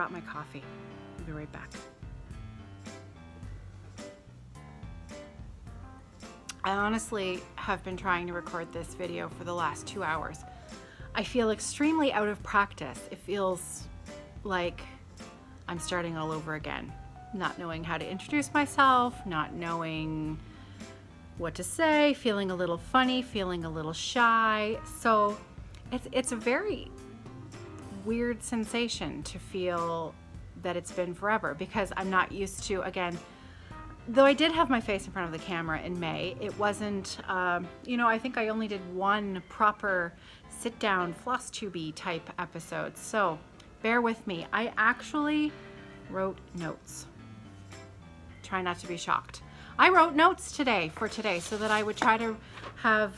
forgot my coffee. I'll be right back. I honestly have been trying to record this video for the last 2 hours. I feel extremely out of practice. It feels like I'm starting all over again, not knowing how to introduce myself, not knowing what to say, feeling a little funny, feeling a little shy. So it's a very weird sensation to feel that it's been forever, because I'm not used to, again, though I did have my face in front of the camera in May, it wasn't, I think I only did one proper sit-down Flosstube type episode. So bear with me. I actually wrote notes. Try not to be shocked. I wrote notes for today so that I would try to have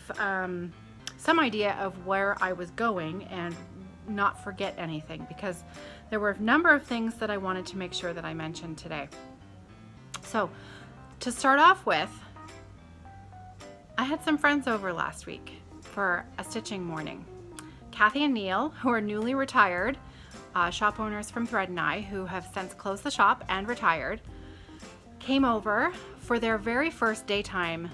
some idea of where I was going and not forget anything, because there were a number of things that I wanted to make sure that I mentioned today. So to start off with, I had some friends over last week for a stitching morning. Kathy and Neil, who are newly retired shop owners from Thread and I, who have since closed the shop and retired, came over for their very first daytime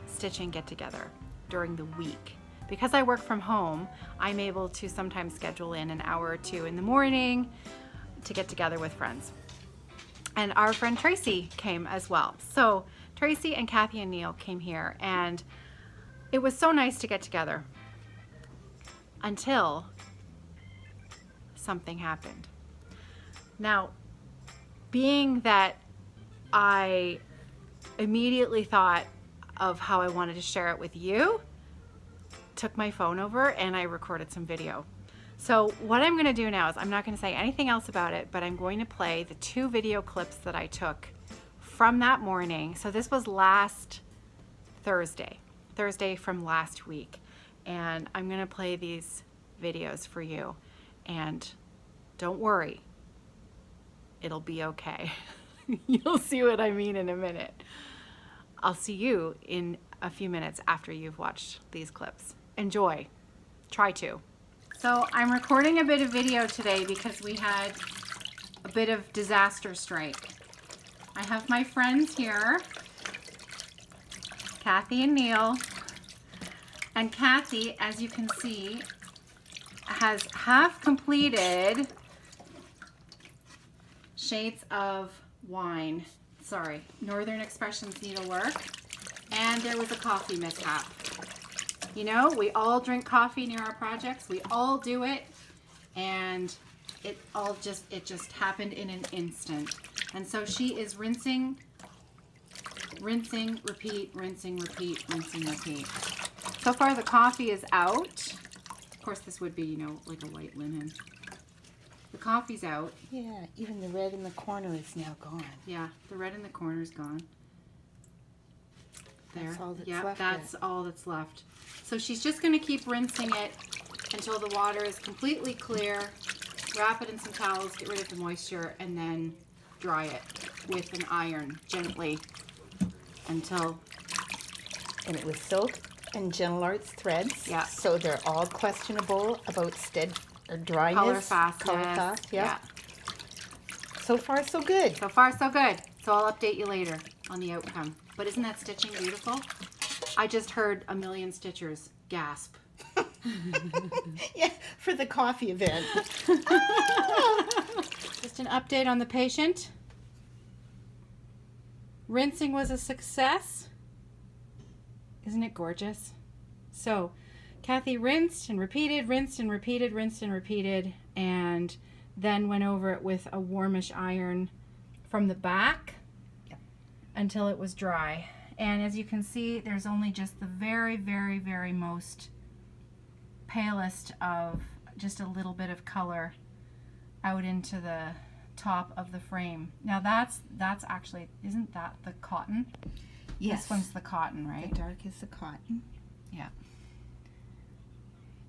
stitching get-together during the week. Because I work from home, I'm able to sometimes schedule in an hour or two in the morning to get together with friends. And our friend Tracy came as well. So Tracy and Kathy and Neil came here, and it was so nice to get together until something happened. Now, being that I immediately thought of how I wanted to share it with you, took my phone over and I recorded some video. So what I'm going to do now is I'm not going to say anything else about it, but I'm going to play the 2 video clips that I took from that morning. So this was last Thursday from last week. And I'm going to play these videos for you. And don't worry, it'll be okay. You'll see what I mean in a minute. I'll see you in a few minutes after you've watched these clips. Enjoy. Try to. So I'm recording a bit of video today because we had a bit of disaster strike. I have my friends here, Kathy and Neil. And Kathy, as you can see, has half completed Shades of Wine. Sorry, Northern Expressions needlework. And there was a coffee mishap. You know, we all drink coffee near our projects. We all do it. And it just happened in an instant. And so she is rinsing, repeat, rinsing, repeat, rinsing, repeat. So far the coffee is out. Of course this would be, like a white linen. The coffee's out. Yeah, even the red in the corner is now gone. Yeah, the red in the corner is gone. There. That's all that's yep, left. That's all that's left. So she's just going to keep rinsing it until the water is completely clear. Wrap it in some towels, get rid of the moisture, and then dry it with an iron gently until... And it was silk and Geralds threads. Yeah. So they're all questionable about dryness. Color fastness. Color fast, yeah. So far, so good. So far, so good. So I'll update you later on the outcome. But isn't that stitching beautiful? I just heard a million stitchers gasp. Yeah, for the coffee event. Just an update on the patient. Rinsing was a success. Isn't it gorgeous? So Kathy rinsed and repeated, rinsed and repeated, rinsed and repeated, and then went over it with a warmish iron from the back until it was dry. And as you can see, there's only just the very, very, very most palest of just a little bit of color out into the top of the frame. Now that's actually, isn't that the cotton? Yes. This one's the cotton, right? The dark is the cotton. Yeah.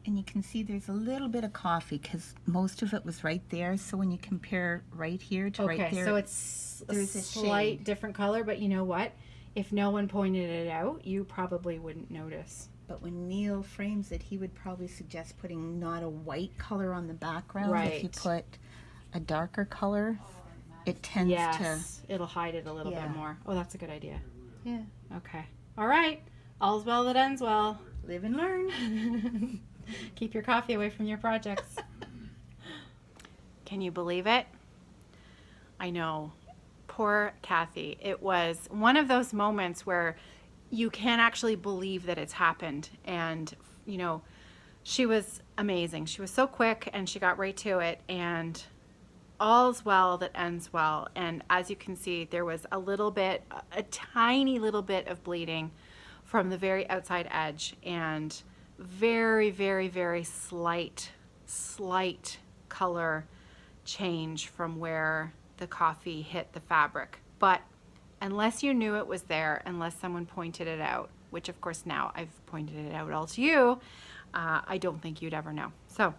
And you can see there's a little bit of coffee because most of it was right there. So when you compare right here to right there, so it's there's a a slight shade. different color, but you know what? If no one pointed it out, you probably wouldn't notice. But when Neil frames it, he would probably suggest putting not a white color on the background. Right. If you put a darker color, it tends yes, it'll hide it a little bit more. Oh, that's a good idea. Yeah. Okay. All right. All's well that ends well. Live and learn. Keep your coffee away from your projects. Can you believe it? I know. Poor Kathy. It was one of those moments where you can't actually believe that it's happened. And, you know, she was amazing. She was so quick and she got right to it, and all's well that ends well. And as you can see, there was a little bit, a tiny little bit of bleeding from the very outside edge, and very, very, very slight color change from where the coffee hit the fabric. But unless you knew it was there, unless someone pointed it out, which of course now I've pointed it out all to you, I don't think you'd ever know. So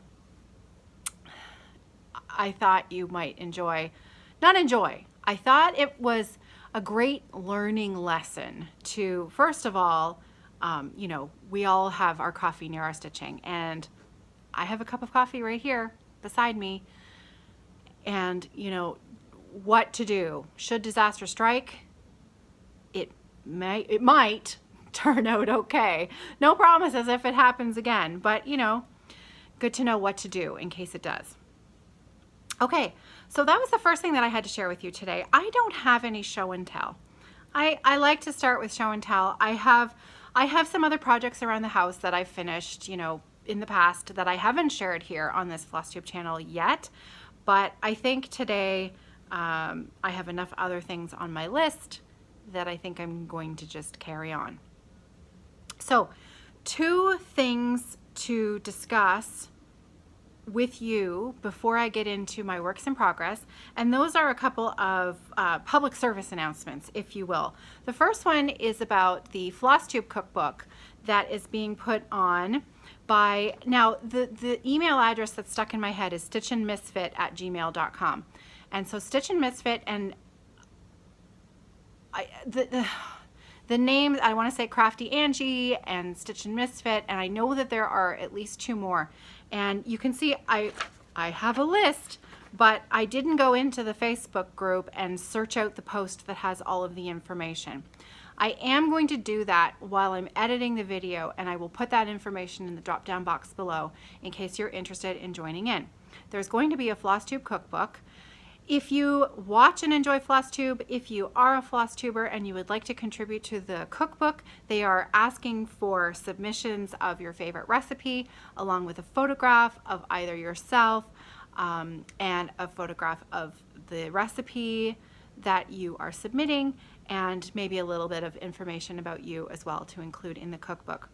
I thought you might I thought it was a great learning lesson to, first of all, you know, we all have our coffee near our stitching, and I have a cup of coffee right here beside me, and you know what to do should disaster strike. It might turn out okay. No promises if it happens again, but you know, good to know what to do in case it does. Okay, so that was the first thing that I had to share with you today. I don't have any show and tell. I like to start with show and tell. I have some other projects around the house that I've finished, you know, in the past that I haven't shared here on this Flosstube channel yet, but I think today I have enough other things on my list that I think I'm going to just carry on. So, two things to discuss with you before I get into my works in progress, and those are a couple of public service announcements, if you will. The first one is about the Flosstube cookbook that is being put on by, now the email address that's stuck in my head is stitchandmisfit@gmail.com, and so Stitch and Misfit, and the names, I want to say Crafty Angi and Stitch and Misfit, and I know that there are at least two more. And you can see I have a list, but I didn't go into the Facebook group and search out the post that has all of the information. I am going to do that while I'm editing the video, and I will put that information in the drop down box below in case you're interested in joining in. There's going to be a Flosstube cookbook. If you watch and enjoy Flosstube, if you are a Flosstuber and you would like to contribute to the cookbook, they are asking for submissions of your favorite recipe along with a photograph of either yourself and a photograph of the recipe that you are submitting, and maybe a little bit of information about you as well to include in the cookbook.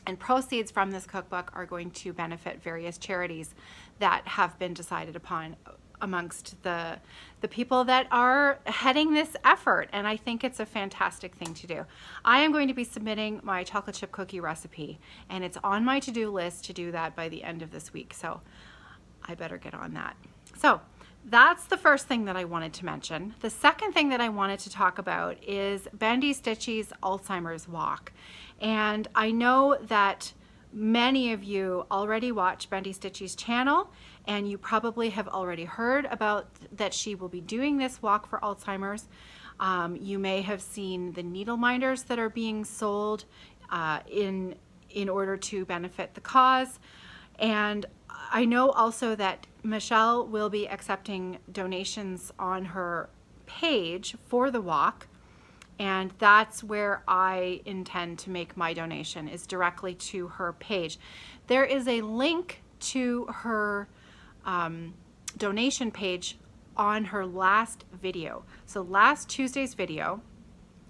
And proceeds from this cookbook are going to benefit various charities that have been decided upon amongst the people that are heading this effort, and I think it's a fantastic thing to do. I am going to be submitting my chocolate chip cookie recipe, and it's on my to-do list to do that by the end of this week, so I better get on that. So that's the first thing that I wanted to mention. The second thing that I wanted to talk about is Bendy Stitchy's Alzheimer's walk, and I know that many of you already watch Bendy Stitchy's channel, and you probably have already heard about that she will be doing this walk for Alzheimer's. You may have seen the needle minders that are being sold in order to benefit the cause. And I know also that Michelle will be accepting donations on her page for the walk. And that's where I intend to make my donation, is directly to her page. There is a link to her donation page on her last video. So last Tuesday's video,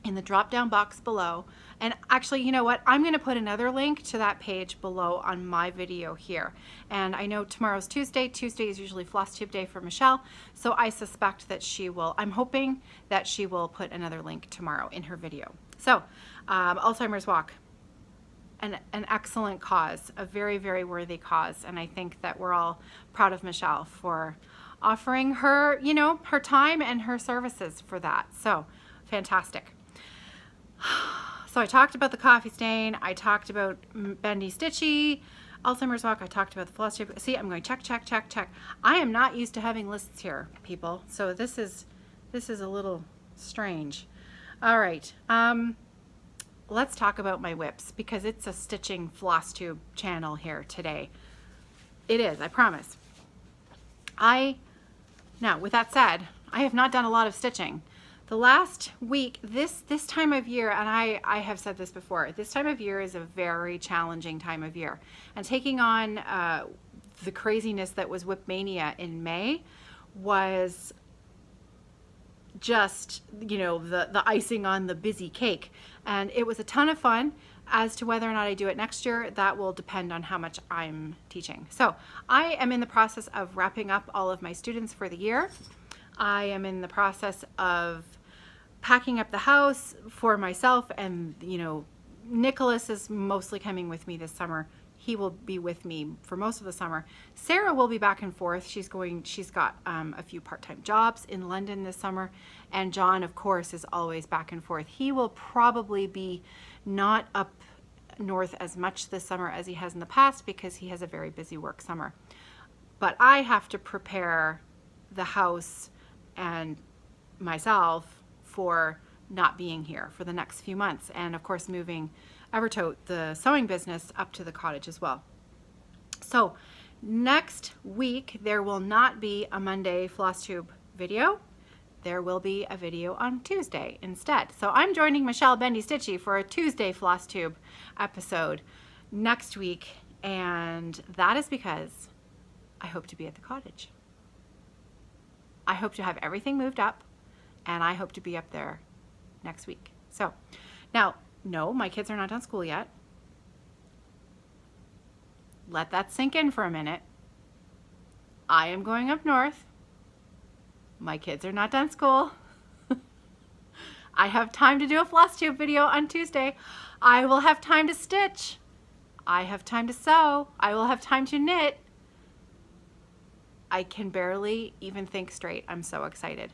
in the drop down box below, and actually, you know what, I'm going to put another link to that page below on my video here. And I know tomorrow's Tuesday. Tuesday is usually Flosstube day for Michelle, so I suspect that she will, I'm hoping that she will put another link tomorrow in her video. So Alzheimer's walk, an excellent cause, a very, very worthy cause, and I think that we're all proud of Michelle for offering her, you know, her time and her services for that. So fantastic. So I talked about the coffee stain, I talked about Bendy Stitchy, Alzheimer's walk, I talked about the Flosstube. See, I'm going check, check, check, check. I am not used to having lists here, people. So this is a little strange. All right, let's talk about my whips because it's a stitching Flosstube channel here today. It is, I promise. Now, with that said, I have not done a lot of stitching. The last week, this time of year, and I have said this before, this time of year is a very challenging time of year. And taking on the craziness that was Whip Mania in May was just, you know, the icing on the busy cake. And it was a ton of fun. As to whether or not I do it next year, that will depend on how much I'm teaching. So I am in the process of wrapping up all of my students for the year. I am in the process of packing up the house for myself, and you know, Nicholas is mostly coming with me this summer. He will be with me for most of the summer. Sarah will be back and forth. She's got a few part-time jobs in London this summer, and John, of course, is always back and forth. He will probably be not up north as much this summer as he has in the past because he has a very busy work summer. But I have to prepare the house and myself for not being here for the next few months, and of course moving Evertote, the sewing business, up to the cottage as well. So next week there will not be a Monday Flosstube video. There will be a video on Tuesday instead. So I'm joining Michelle Bendy Stitchy for a Tuesday Flosstube episode next week, and that is because I hope to be at the cottage. I hope to have everything moved up, and I hope to be up there next week. So now, no, my kids are not done school yet. Let that sink in for a minute. I am going up north. My kids are not done school. I have time to do a Flosstube video on Tuesday. I will have time to stitch. I have time to sew. I will have time to knit. I can barely even think straight. I'm so excited.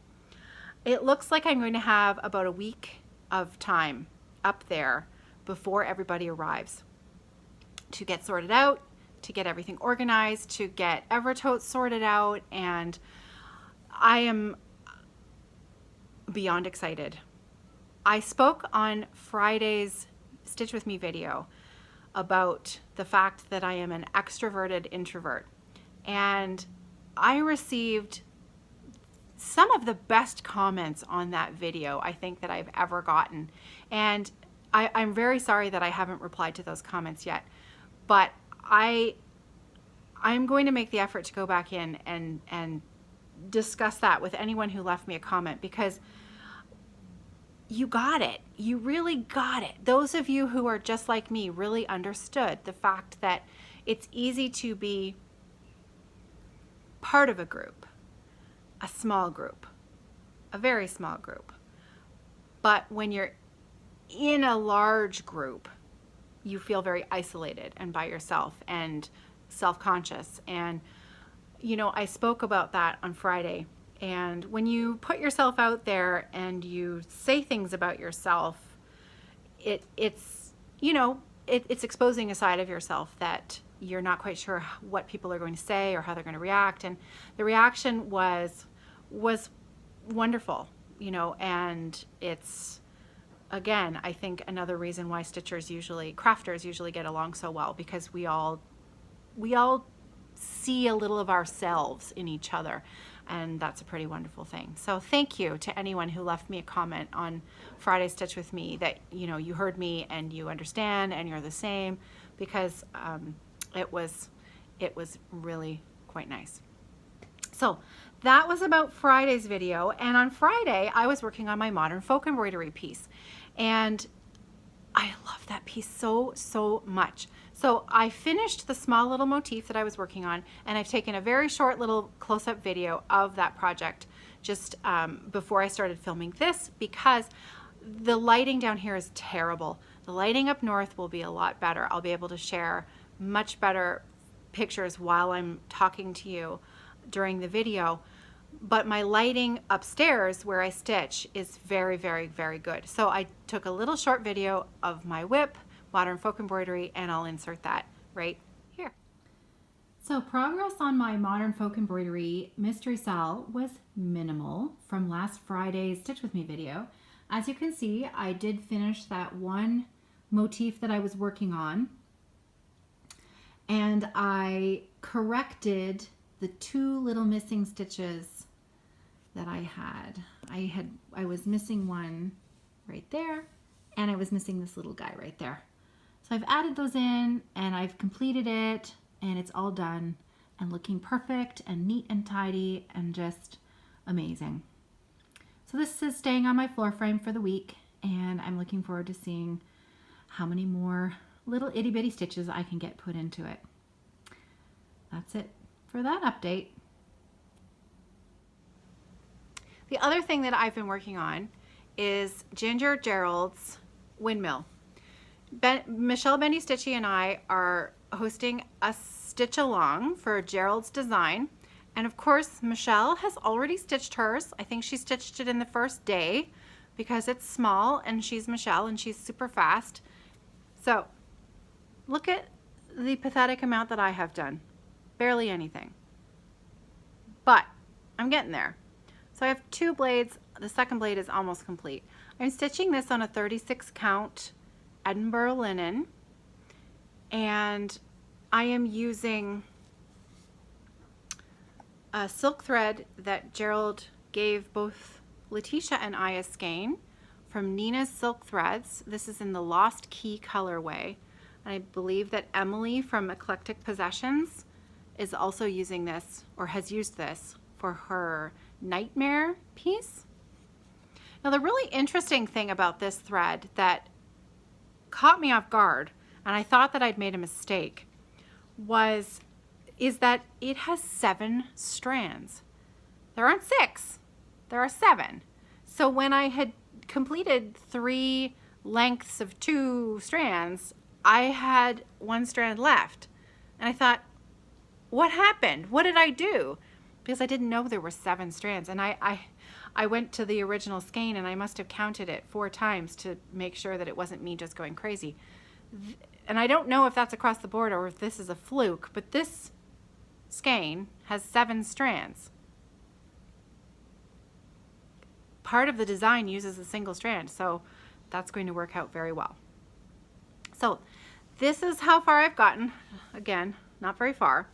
It looks like I'm going to have about a week of time up there before everybody arrives to get sorted out, to get everything organized, to get Evertote sorted out, and I am beyond excited. I spoke on Friday's Stitch With Me video about the fact that I am an extroverted introvert, and I received some of the best comments on that video I think that I've ever gotten, and I'm very sorry that I haven't replied to those comments yet, but I'm going to make the effort to go back in and discuss that with anyone who left me a comment, because you got it. You really got it. Those of you who are just like me really understood the fact that it's easy to be part of a group, a small group, a very small group. But when you're in a large group, you feel very isolated and by yourself and self-conscious. And you know, I spoke about that on Friday. And when you put yourself out there and you say things about yourself, it's exposing a side of yourself that you're not quite sure what people are going to say or how they're going to react. And the reaction was wonderful, you know, and it's, again, I think another reason why crafters usually get along so well, because we all see a little of ourselves in each other, and that's a pretty wonderful thing. So thank you to anyone who left me a comment on Friday Stitch With Me that, you know, you heard me and you understand and you're the same, because it was really quite nice. So that was about Friday's video, and on Friday I was working on my modern folk embroidery piece, and I love that piece so much. So I finished the small little motif that I was working on, and I've taken a very short little close-up video of that project just before I started filming this, because the lighting down here is terrible. The lighting up north will be a lot better. I'll be able to share much better pictures while I'm talking to you during the video. But my lighting upstairs where I stitch is very, very, very good. So I took a little short video of my whip, modern folk embroidery, and I'll insert that right here. here. So progress on my Modern Folk Embroidery Mystery Sal was minimal from last Friday's Stitch With Me video. As you can see, I did finish that one motif that I was working on, and I corrected the 2 little missing stitches that I had. I was missing one right there, and I was missing this little guy right there. So I've added those in, and I've completed it, and it's all done and looking perfect and neat and tidy and just amazing. So this is staying on my floor frame for the week, and I'm looking forward to seeing how many more little itty bitty stitches I can get put into it. That's it for that update. The other thing that I've been working on is Ginger Geralds Windmill. Michelle Bendy Stitchy and I are hosting a stitch along for Gerald's design. And of course, Michelle has already stitched hers. I think she stitched it in the first day because it's small and she's Michelle and she's super fast. So look at the pathetic amount that I have done. Barely anything. But I'm getting there. So I have 2 blades. The second blade is almost complete. I'm stitching this on a 36 count Edinburgh linen, and I am using a silk thread that Gerald gave both Letitia and I a skein from Nina's Silk Threads. This is in the Lost Key colorway. And I believe that Emily from Eclectic Possessions is also using this, or has used this, for her Nightmare piece. Now the really interesting thing about this thread that caught me off guard, and I thought that I'd made a mistake, is that it has 7 strands. There aren't 6, there are 7. So when I had completed 3 lengths of 2 strands, I had 1 strand left. And I thought, what happened? What did I do? Because I didn't know there were 7 strands. And I went to the original skein and I must have counted it 4 times to make sure that it wasn't me just going crazy. And I don't know if that's across the board or if this is a fluke, but this skein has 7 strands. Part of the design uses a single strand, so that's going to work out very well. So this is how far I've gotten. Again, not very far.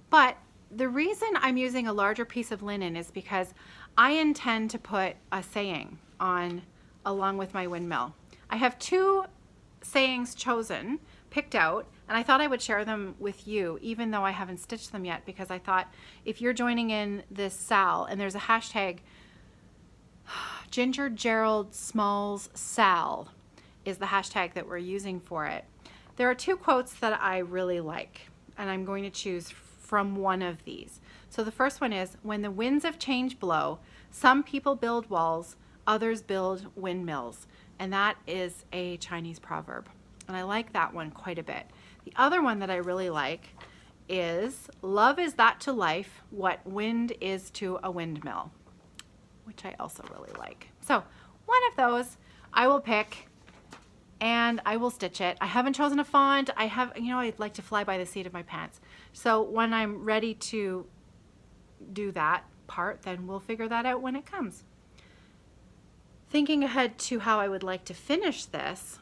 But the reason I'm using a larger piece of linen is because I intend to put a saying on along with my windmill. I have 2 sayings chosen, picked out, and I thought I would share them with you, even though I haven't stitched them yet, because I thought if you're joining in this Sal, and there's a hashtag, Ginger Gerald Smalls Sal is the hashtag that we're using for it. There are 2 quotes that I really like, and I'm going to choose from one of these. So the first one is, when the winds of change blow, some people build walls, others build windmills. And that is a Chinese proverb. And I like that one quite a bit. The other one that I really like is, love is that to life what wind is to a windmill, which I also really like. So one of those I will pick and I will stitch it. I haven't chosen a font. I'd like to fly by the seat of my pants. So when I'm ready to do that part, then we'll figure that out when it comes. Thinking ahead to how I would like to finish this,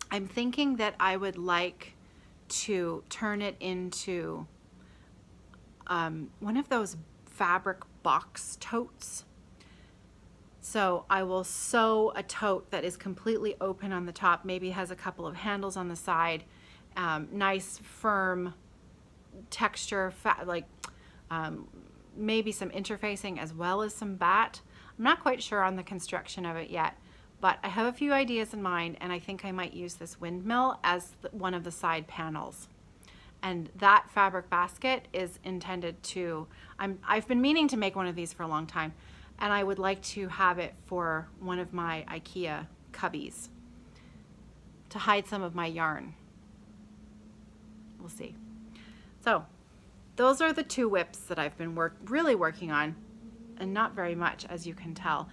I'm thinking that I would like to turn it into one of those fabric box totes. So I will sew a tote that is completely open on the top, maybe has a couple of handles on the side, nice firm texture, maybe some interfacing as well as some bat. I'm not quite sure on the construction of it yet, but I have a few ideas in mind, and I think I might use this windmill as one of the side panels. And that fabric basket is intended to, I've been meaning to make one of these for a long time, and I would like to have it for one of my IKEA cubbies to hide some of my yarn. We'll see. So those are the 2 whips that I've been really working on, and not very much, as you can tell.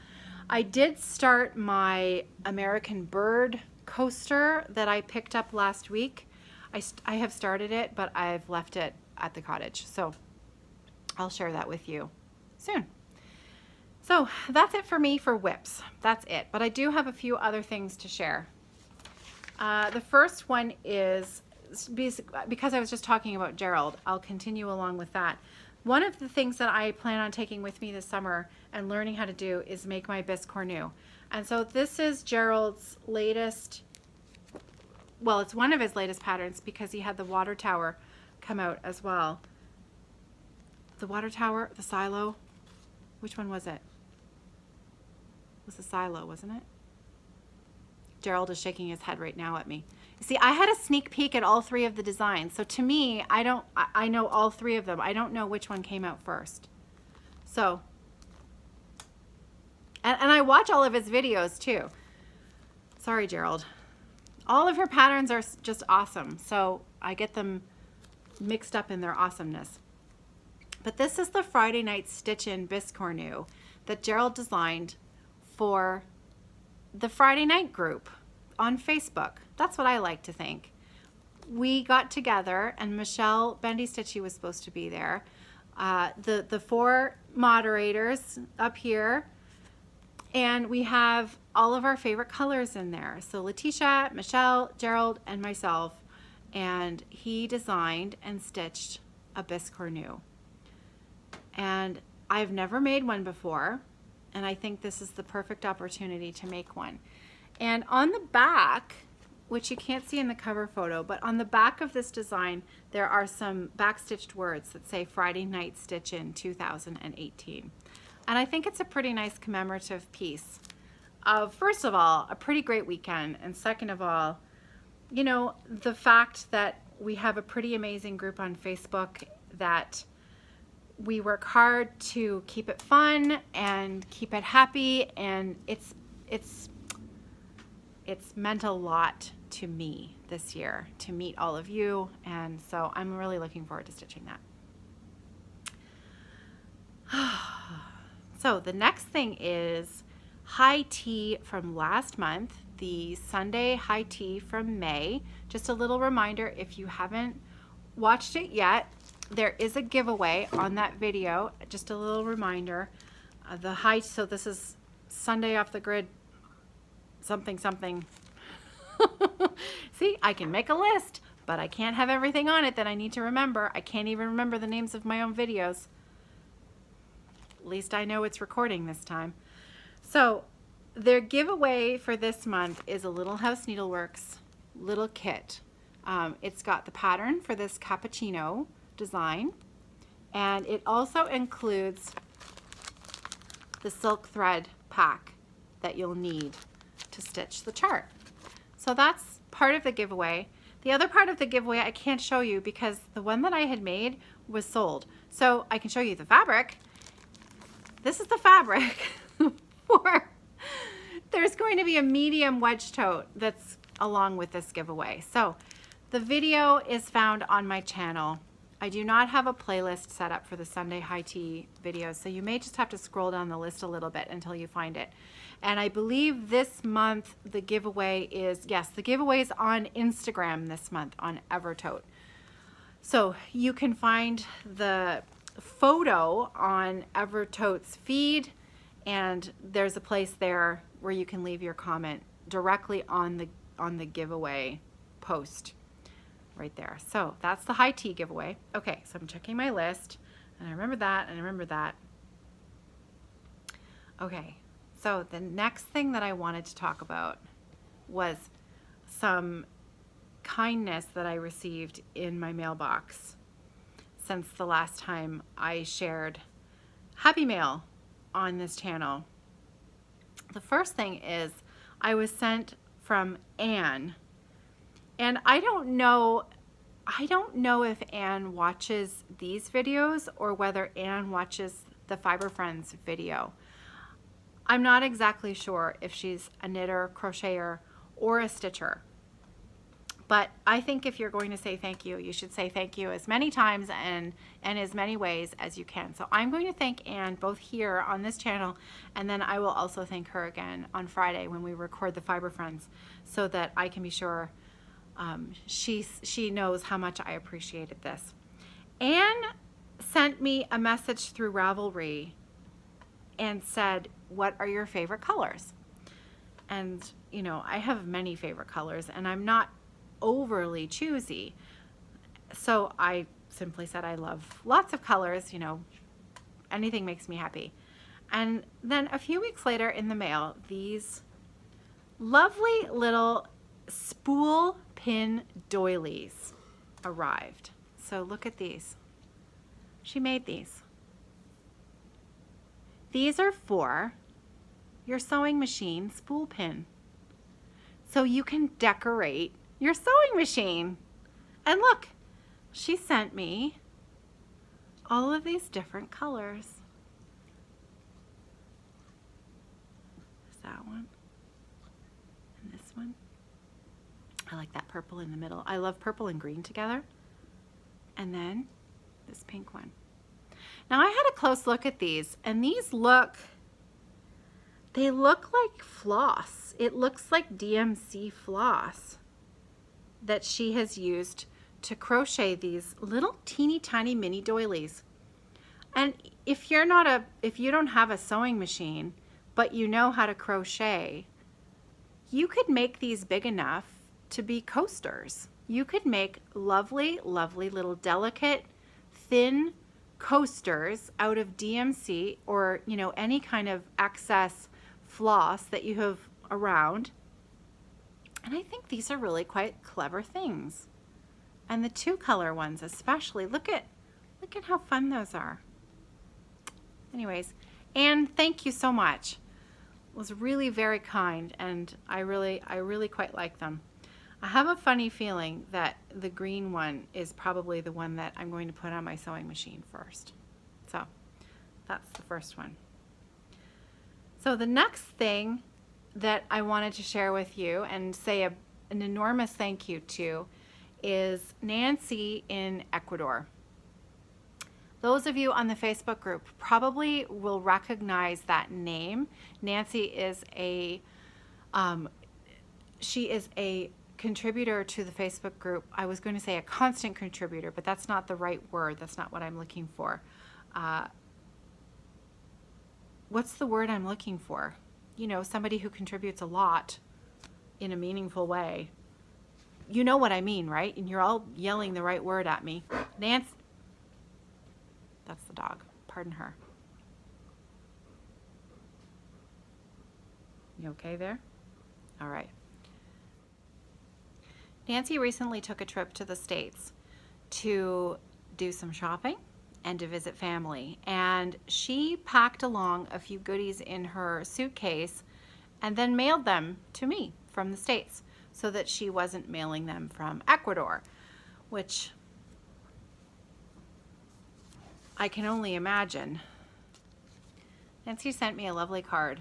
I did start my American Bird coaster that I picked up last week. I have started it, but I've left it at the cottage. So I'll share that with you soon. So that's it for me for whips. That's it. But I do have a few other things to share. The first one is, because I was just talking about Gerald, I'll continue along with that. One of the things that I plan on taking with me this summer and learning how to do is make my bisque cornu. And so this is Gerald's latest, well, it's one of his latest patterns because he had the water tower come out as well. The water tower, the silo, which one was it? It was the silo, wasn't it? Gerald is shaking his head right now at me. See, I had a sneak peek at all three of the designs. So to me, I know all three of them. I don't know which one came out first. So, and I watch all of his videos too. Sorry, Gerald. All of her patterns are just awesome. So I get them mixed up in their awesomeness. But this is the Friday Night Stitch-In bisque cornu that Gerald designed for the Friday night group on Facebook. That's what I like to think. We got together and Michelle Bendy Stitchy was supposed to be there. The four moderators up here, and we have all of our favorite colors in there. So Letitia, Michelle, Gerald, and myself, and he designed and stitched a bisque cornu. And I've never made one before, and I think this is the perfect opportunity to make one. And on the back, which you can't see in the cover photo, but on the back of this design, there are some backstitched words that say Friday Night Stitch-In 2018. And I think it's a pretty nice commemorative piece of, first of all, a pretty great weekend, and second of all, you know, the fact that we have a pretty amazing group on Facebook that we work hard to keep it fun and keep it happy, and it's meant a lot to me this year to meet all of you, and so I'm really looking forward to stitching that. So the next thing is high tea from last month, the Sunday high tea from May. Just a little reminder, if you haven't watched it yet, there is a giveaway on that video. Just a little reminder. So this is Sunday off the grid something. See, I can make a list, but I can't have everything on it that I need to remember. I can't even remember the names of my own videos. At least I know it's recording this time. So their giveaway for this month is a Little House Needleworks little kit. It's got the pattern for this cappuccino design, and it also includes the silk thread pack that you'll need to stitch the chart. So that's part of the giveaway. The other part of the giveaway I can't show you because the one that I had made was sold. So I can show you the fabric. This is the fabric for, there's going to be a medium wedge tote that's along with this giveaway. So the video is found on my channel. I do not have a playlist set up for the Sunday high tea videos, so you may just have to scroll down the list a little bit until you find it. And I believe this month the giveaway is, yes, the giveaway is on Instagram this month on Evertote. So you can find the photo on Evertote's feed, and there's a place there where you can leave your comment directly on the giveaway post. Right there. So that's the high tea giveaway. Okay, so I'm checking my list, and I remember that, and I remember that. Okay, so the next thing that I wanted to talk about was some kindness that I received in my mailbox since the last time I shared Happy Mail on this channel. The first thing is I was sent from Anne. And I don't know if Anne watches these videos or whether Anne watches the Fiber Friends video. I'm not exactly sure if she's a knitter, crocheter, or a stitcher. But I think if you're going to say thank you, you should say thank you as many times and as many ways as you can. So I'm going to thank Anne both here on this channel, and then I will also thank her again on Friday when we record the Fiber Friends, so that I can be sure She knows how much I appreciated this. Anne sent me a message through Ravelry and said, what are your favorite colors? And, you know, I have many favorite colors and I'm not overly choosy. So I simply said I love lots of colors, you know, anything makes me happy. And then a few weeks later in the mail, these lovely little spool pin doilies arrived. So look at these. She made these. These are for your sewing machine spool pin. So you can decorate your sewing machine. And look, she sent me all of these different colors. There's that one. And this one. I like that purple in the middle. I love purple and green together. And then this pink one. Now I had a close look at these, and these look, they look like floss. It looks like DMC floss that she has used to crochet these little teeny tiny mini doilies. And if you don't have a sewing machine, but you know how to crochet, you could make these big enough to be coasters. You could make lovely, lovely little delicate, thin coasters out of DMC or, you know, any kind of excess floss that you have around. And I think these are really quite clever things. And the 2-color ones especially, look at how fun those are. Anyways, Anne, thank you so much. It was really very kind, and I really quite like them. I have a funny feeling that the green one is probably the one that I'm going to put on my sewing machine first. So that's the first one. So the next thing that I wanted to share with you and say an enormous thank you to is Nancy in Ecuador. Those of you on the Facebook group probably will recognize that name. Nancy is she is a contributor to the Facebook group. I was going to say a constant contributor, but that's not the right word. That's not what I'm looking for. What's the word I'm looking for? You know, somebody who contributes a lot in a meaningful way. You know what I mean, right? And you're all yelling the right word at me. Nancy. That's the dog. Pardon her. You okay there? All right. Nancy recently took a trip to the States to do some shopping and to visit family. And she packed along a few goodies in her suitcase and then mailed them to me from the States so that she wasn't mailing them from Ecuador, which I can only imagine. Nancy sent me a lovely card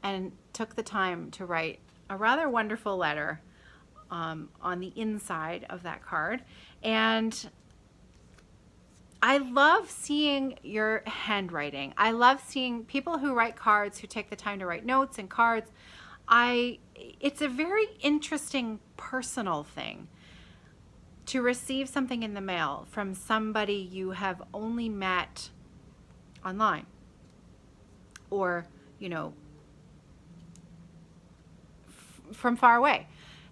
and took the time to write a rather wonderful letter on the inside of that card. And I love seeing your handwriting. I love seeing people who write cards, who take the time to write notes and cards. It's a very interesting personal thing to receive something in the mail from somebody you have only met online or, you know, from far away.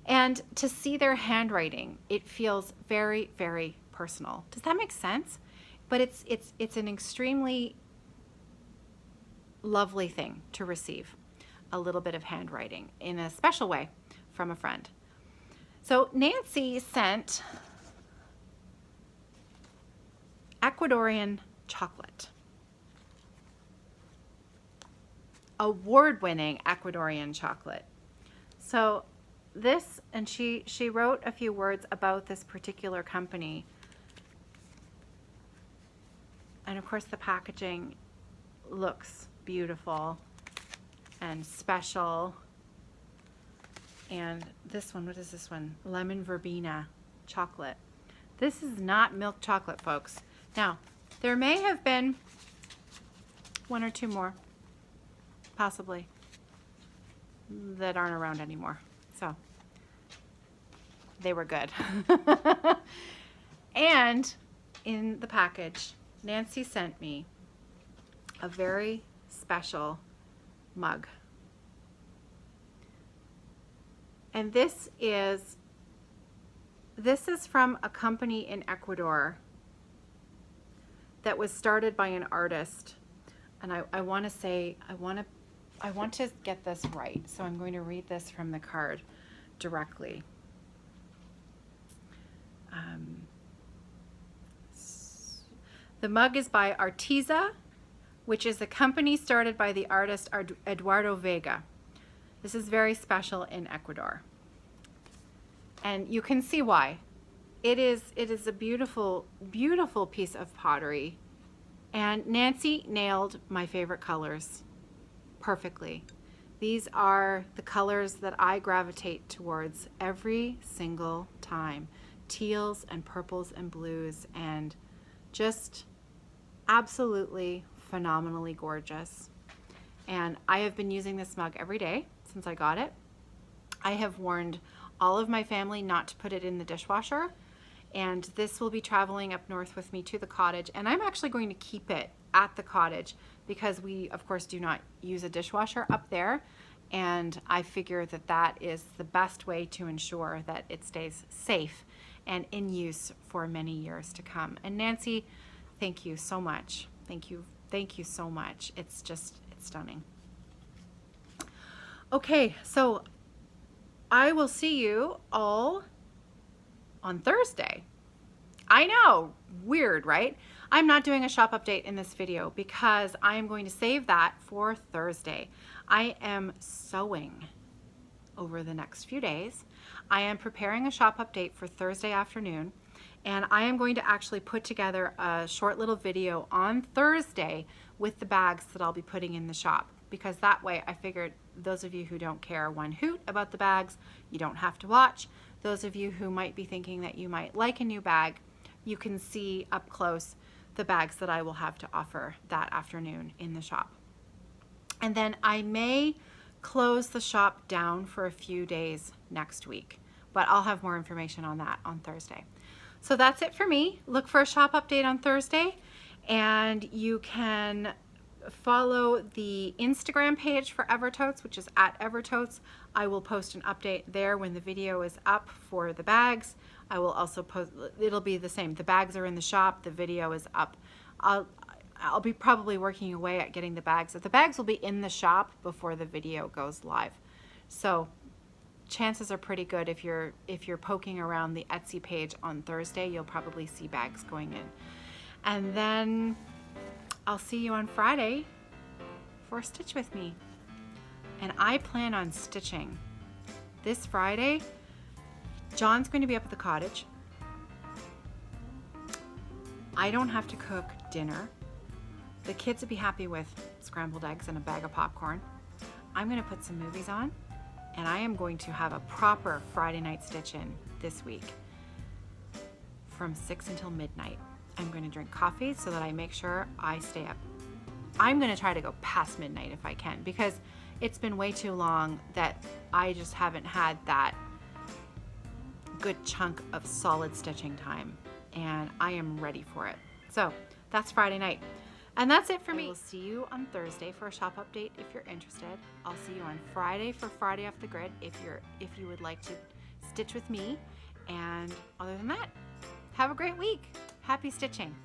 And to see their handwriting, it feels very, very personal. Does that make sense? But it's an extremely lovely thing to receive a little bit of handwriting in a special way from a friend. So Nancy sent Ecuadorian chocolate. Award-winning Ecuadorian chocolate. So this, and she wrote a few words about this particular company. And of course the packaging looks beautiful and special. And this one, what is this one? Lemon verbena chocolate. This is not milk chocolate, folks. Now, there may have been one or two more, possibly, that aren't around anymore. So, they were good. And in the package, Nancy sent me a very special mug. And this is from a company in Ecuador that was started by an artist. And I want to say, I want to get this right. So I'm going to read this from the card directly. The mug is by Arteza, which is a company started by the artist Eduardo Vega. This is very special in Ecuador. And you can see why. It is a beautiful, beautiful piece of pottery. And Nancy nailed my favorite colors perfectly. These are the colors that I gravitate towards every single time. Teals and purples and blues, and just absolutely phenomenally gorgeous. And I have been using this mug every day since I got it. I have warned all of my family not to put it in the dishwasher, and this will be traveling up north with me to the cottage, and I'm actually going to keep it at the cottage because we of course do not use a dishwasher up there, and I figure that that is the best way to ensure that it stays safe and in use for many years to come. And Nancy, thank you so much. Thank you so much. It's stunning. Okay, so I will see you all on Thursday. I know, weird, right? I'm not doing a shop update in this video because I am going to save that for Thursday. I am sewing over the next few days. I am preparing a shop update for Thursday afternoon, and I am going to actually put together a short little video on Thursday with the bags that I'll be putting in the shop, because that way I figured those of you who don't care one hoot about the bags, you don't have to watch. Those of you who might be thinking that you might like a new bag, you can see up close the bags that I will have to offer that afternoon in the shop. And then I may close the shop down for a few days next week, but I'll have more information on that on Thursday. So that's it for me. Look for a shop update on Thursday, and you can follow the Instagram page for Evertotes, which is at Evertotes. I will post an update there when the video is up for the bags. I will also post, it'll be the same. The bags are in the shop, the video is up. I'll be probably working away at getting the bags. The bags will be in the shop before the video goes live. So chances are pretty good if you're poking around the Etsy page on Thursday, you'll probably see bags going in. And then I'll see you on Friday for Stitch With Me. And I plan on stitching this Friday. John's going to be up at the cottage. I don't have to cook dinner. The kids would be happy with scrambled eggs and a bag of popcorn. I'm going to put some movies on, and I am going to have a proper Friday night stitch in this week from 6 until midnight. I'm going to drink coffee so that I make sure I stay up. I'm going to try to go past midnight if I can, because it's been way too long that I just haven't had that good chunk of solid stitching time, and I am ready for it. So that's Friday night. And that's it for me. I will see you on Thursday for a shop update if you're interested. I'll see you on Friday for Friday Off the Grid if you would like to stitch with me. And other than that, have a great week. Happy stitching.